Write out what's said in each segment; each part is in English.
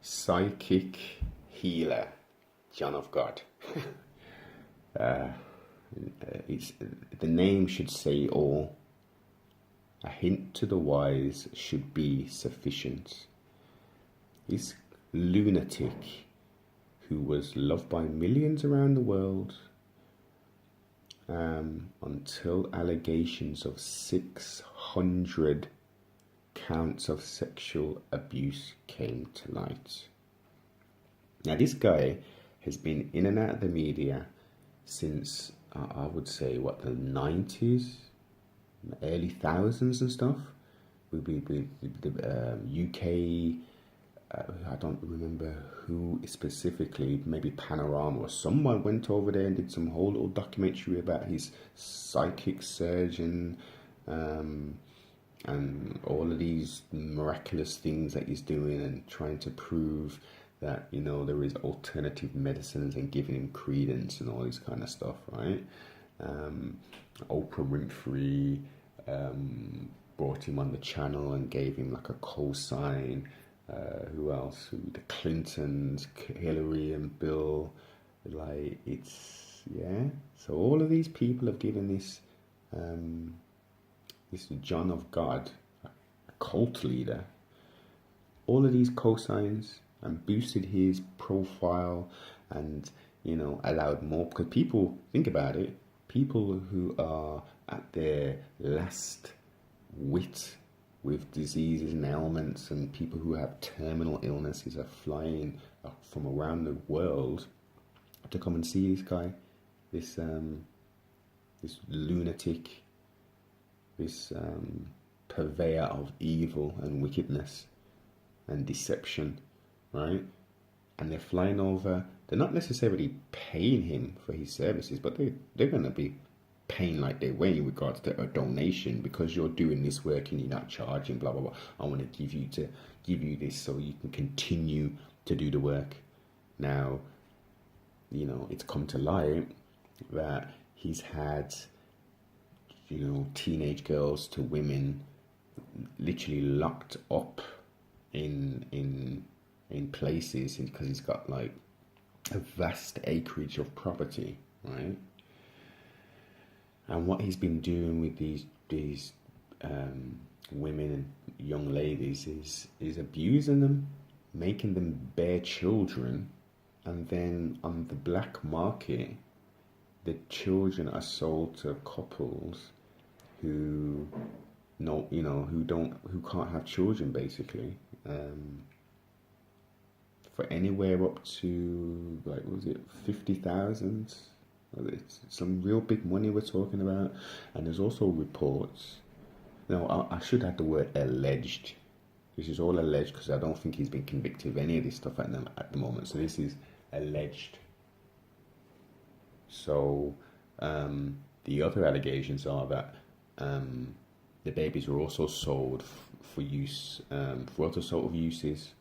Psychic healer, John of God. uh, it's, the name should say all. A hint to the wise should be sufficient. This lunatic, who was loved by millions around the world, until allegations of 600 counts of sexual abuse came to light. Now, this guy has been in and out of the media since, I would say, the 90s, early thousands and stuff. With the UK, I don't remember who specifically, maybe Panorama or someone went over there and did some whole little documentary about his psychic surgeon, and all of these miraculous things that he's doing and trying to prove that, there is alternative medicines and giving him credence and all this kind of stuff, right? Oprah Winfrey brought him on the channel and gave him like a cosign. Who else? The Clintons, Hillary and Bill. So all of these people have given this John of God, a cult leader, all of these cosigns, and boosted his profile, and allowed more, because people, think about it, people who are at their last wit with diseases and ailments, and people who have terminal illnesses are flying from around the world to come and see this guy, this lunatic, this purveyor of evil and wickedness and deception, right? And they're flying over. They're not necessarily paying him for his services, but they're going to be paying like they were in regards to a donation, because you're doing this work and you're not charging, blah blah blah. I want to give you this so you can continue to do the work. Now, it's come to light that he's had, teenage girls to women literally locked up in places, because he's got like a vast acreage of property, right? And what he's been doing with these women and young ladies is abusing them, making them bear children, and then on the black market, the children are sold to couples who can't have children, basically, for anywhere up to, like, what was it, 50,000? It's some real big money we're talking about. And there's also reports. No, I should add the word alleged. This is all alleged, because I don't think he's been convicted of any of this stuff at the moment. So this is alleged. So the other allegations are that the babies were also sold for use, for other sort of uses,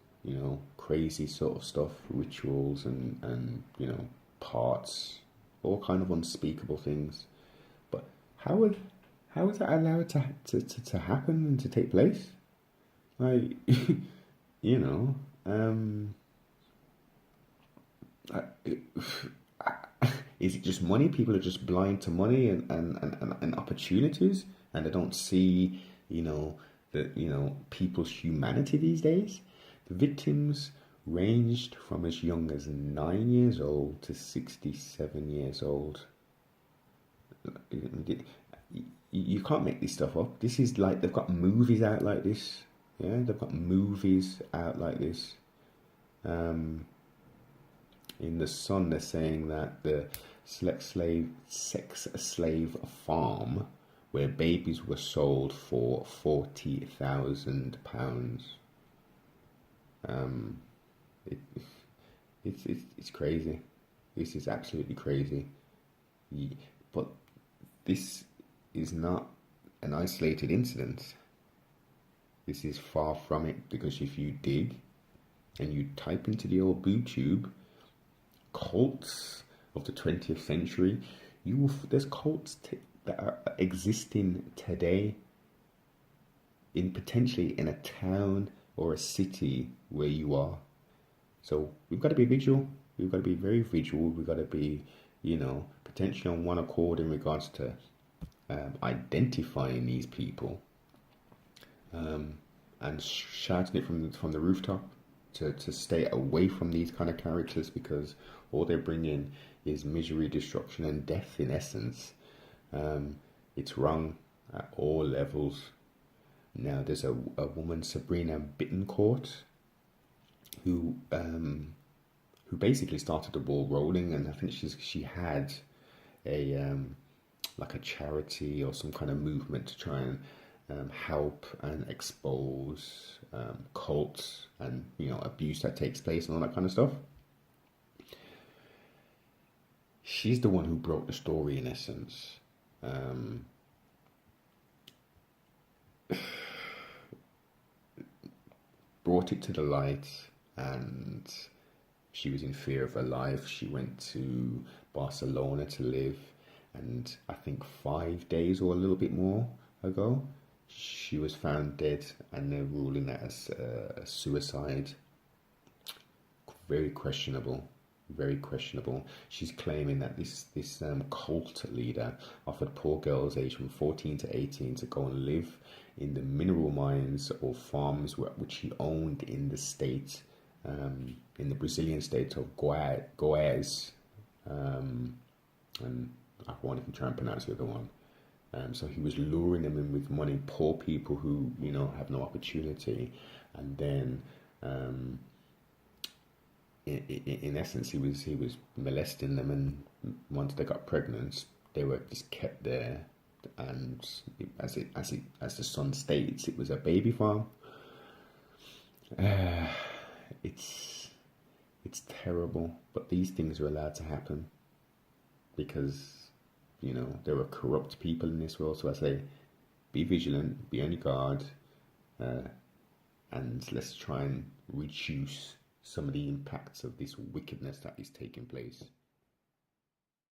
crazy sort of stuff, rituals and parts, all kind of unspeakable things. But how is that allowed to happen and to take place? Like, is it just money? People are just blind to money and opportunities, and they don't see, people's humanity these days. The victims ranged from as young as 9 years old to 67 years old. You can't make this stuff up. This is like, they've got movies out like this. Yeah, they've got movies out like this. In The Sun, they're saying that the sex slave farm where babies were sold for £40,000. It's crazy. This is absolutely crazy. But this is not an isolated incident. This is far from it, because if you dig and you type into the old boob tube, cults of the 20th century, there's cults that are existing today potentially in a town or a city where you are. So we've got to be vigilant. We've got to be very vigilant. We've got to be, potentially on one accord in regards to identifying these people, and shouting it from the rooftop to stay away from these kind of characters, because all they're bringing is misery, destruction, and death in essence. It's wrong at all levels. Now, there's a woman, Sabrina Bittencourt, who basically started the ball rolling, and I think she had a like a charity or some kind of movement to try and help and expose cults and abuse that takes place and all that kind of stuff. She's the one who broke the story in essence. Brought it to the light, and she was in fear of her life. She went to Barcelona to live, and I think 5 days or a little bit more ago, she was found dead, and they're ruling that as a suicide. Very questionable. Very questionable. She's claiming that this cult leader offered poor girls aged from 14 to 18 to go and live in the mineral mines or farms which he owned in the state, in the Brazilian state of Goiás, and I won't even try and pronounce the other one. So he was luring them in with money, poor people who have no opportunity, and then in essence he was molesting them, and once they got pregnant, they were just kept there. And as the son states, it was a baby farm. It's terrible, but these things are allowed to happen because there are corrupt people in this world. So I say, be vigilant, be on your guard, and let's try and reduce some of the impacts of this wickedness that is taking place.